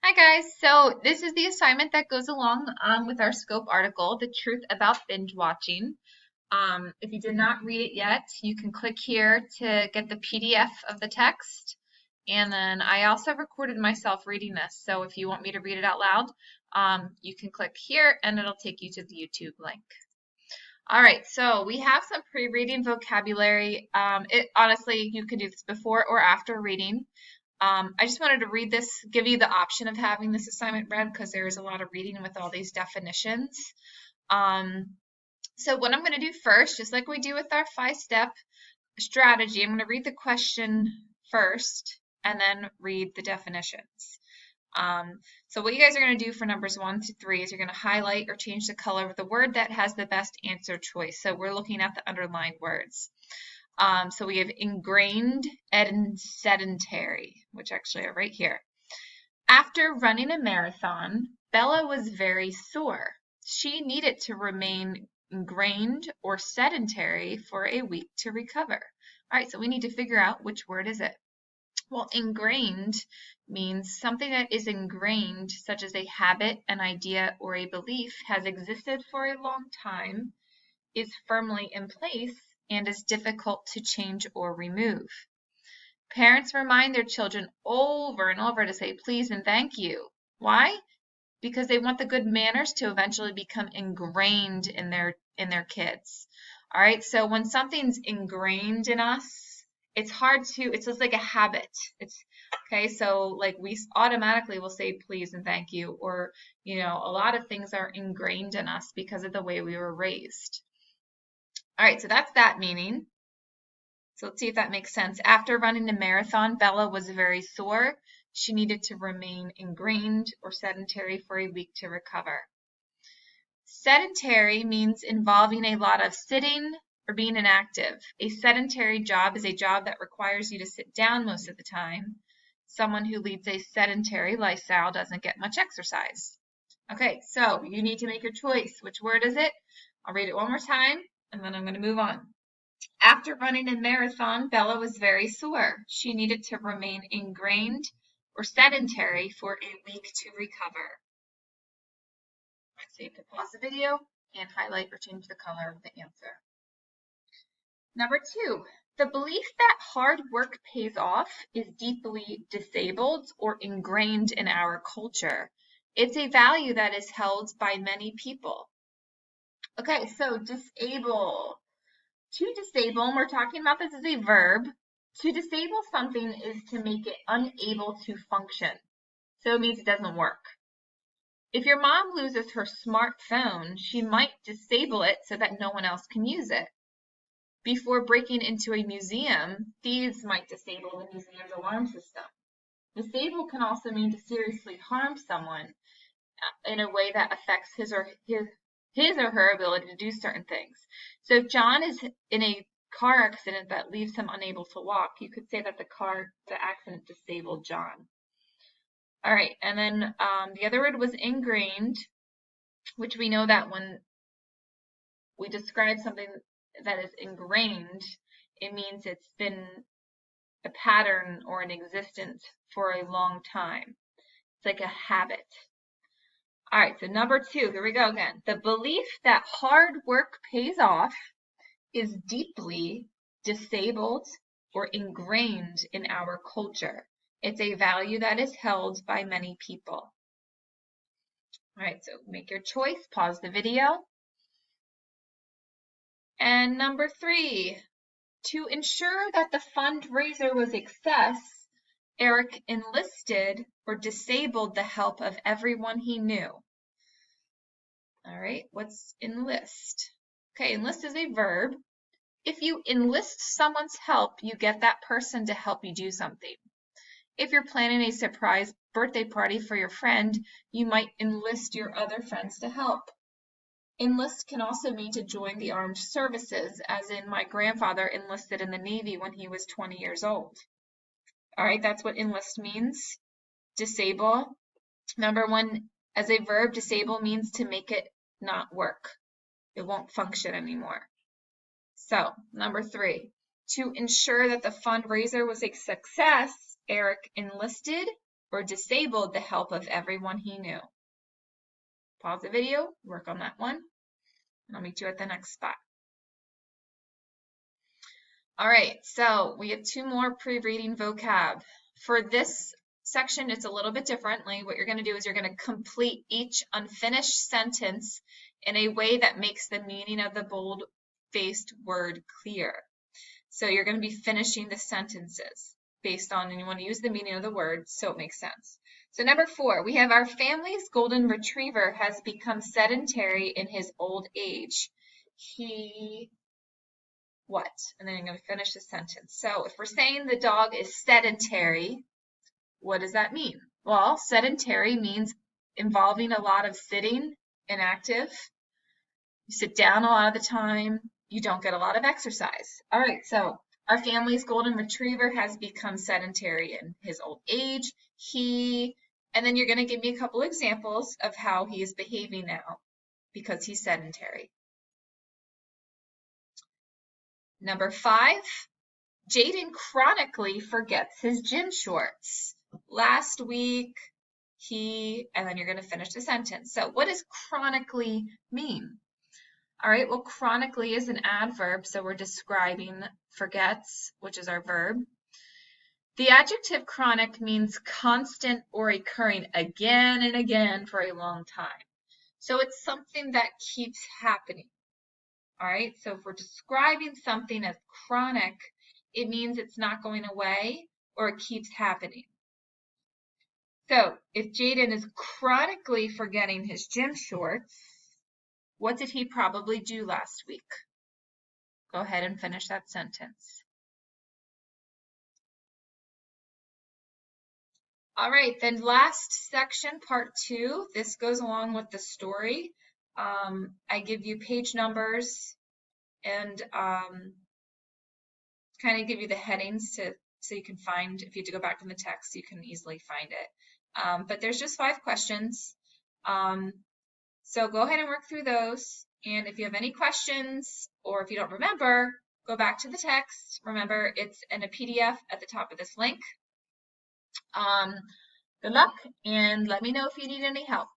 Hi guys, so this is the assignment that goes along with our scope article, The Truth About Binge Watching. If you did not read it yet, you can click here to get the PDF of the text. And then I also recorded myself reading this, so if you want me to read it out loud, you can click here and it'll take you to the YouTube link. All right, so we have some pre-reading vocabulary. Honestly, you can do this before or after reading. I just wanted to read this, give you the option of having this assignment read because there is a lot of reading with all these definitions. So what I'm going to do first, just like we do with our 5-step strategy, I'm going to read the question first and then read the definitions. So what you guys are going to do for numbers 1 to 3 is you're going to highlight or change the color of the word that has the best answer choice. So we're looking at the underlined words. So we have ingrained and sedentary, which actually are right here. After running a marathon, Bella was very sore. She needed to remain ingrained or sedentary for a week to recover. All right, so we need to figure out which word is it. Well, ingrained means something that is ingrained, such as a habit, an idea, or a belief, has existed for a long time, is firmly in place, and is difficult to change or remove. Parents remind their children over and over to say please and thank you. Why? Because they want the good manners to eventually become ingrained in their kids. All right, so when something's ingrained in us, it's just like a habit. It's okay, so like we automatically will say please and thank you, or a lot of things are ingrained in us because of the way we were raised. All right, so that's that meaning. So let's see if that makes sense. After running the marathon, Bella was very sore. She needed to remain ingrained or sedentary for a week to recover. Sedentary means involving a lot of sitting or being inactive. A sedentary job is a job that requires you to sit down most of the time. Someone who leads a sedentary lifestyle doesn't get much exercise. Okay, so you need to make your choice. Which word is it? I'll read it one more time, and then I'm going to move on. After running a marathon, Bella was very sore. She needed to remain ingrained or sedentary for a week to recover. So you can pause the video and highlight or change the color of the answer. Number 2, the belief that hard work pays off is deeply disabled or ingrained in our culture. It's a value that is held by many people. Okay, so disable. To disable, and we're talking about this as a verb. To disable something is to make it unable to function. So it means it doesn't work. If your mom loses her smartphone, she might disable it so that no one else can use it. Before breaking into a museum, thieves might disable the museum's alarm system. Disable can also mean to seriously harm someone in a way that affects his or her ability to do certain things. So if John is in a car accident that leaves him unable to walk, you could say that the accident disabled John. All right, and then the other word was ingrained, which we know that when we describe something that is ingrained, it means it's been a pattern or an existence for a long time. It's like a habit. All right, so number 2, here we go again. The belief that hard work pays off is deeply disabled or ingrained in our culture. It's a value that is held by many people. All right, so make your choice, pause the video. And number 3, to ensure that the fundraiser was a success, Eric enlisted or disabled the help of everyone he knew. All right, what's enlist? Okay, enlist is a verb. If you enlist someone's help, you get that person to help you do something. If you're planning a surprise birthday party for your friend, you might enlist your other friends to help. Enlist can also mean to join the armed services, as in my grandfather enlisted in the Navy when he was 20 years old. All right, that's what enlist means. Disable. Number 1, as a verb, disable means to make it not work. It won't function anymore. So, number 3, to ensure that the fundraiser was a success, Eric enlisted or disabled the help of everyone he knew. Pause the video, work on that one, and I'll meet you at the next spot. All right, so we have 2 more pre-reading vocab. For this section, it's a little bit differently. What you're going to do is you're going to complete each unfinished sentence in a way that makes the meaning of the bold-faced word clear. So you're going to be finishing the sentences based on, and you want to use the meaning of the word so it makes sense. So number 4, we have our family's golden retriever has become sedentary in his old age. He what? And then I'm going to finish the sentence. So if we're saying the dog is sedentary, what does that mean? Well, sedentary means involving a lot of sitting, inactive. You sit down a lot of the time. You don't get a lot of exercise. All right, so our family's golden retriever has become sedentary in his old age. And then you're going to give me a couple examples of how he is behaving now because he's sedentary. Number 5, Jaden chronically forgets his gym shorts. Last week, and then you're going to finish the sentence. So what does chronically mean? All right, well, chronically is an adverb, so we're describing forgets, which is our verb. The adjective chronic means constant or occurring again and again for a long time. So it's something that keeps happening. All right, so if we're describing something as chronic, it means it's not going away or it keeps happening. So if Jaden is chronically forgetting his gym shorts, what did he probably do last week? Go ahead and finish that sentence. All right, then last section, part 2, this goes along with the story. I give you page numbers and kind of give you the headings so you can find, if you have to go back in the text, you can easily find it. But there's just 5 questions. So go ahead and work through those. And if you have any questions or if you don't remember, go back to the text. Remember, it's in a PDF at the top of this link. Good luck and let me know if you need any help.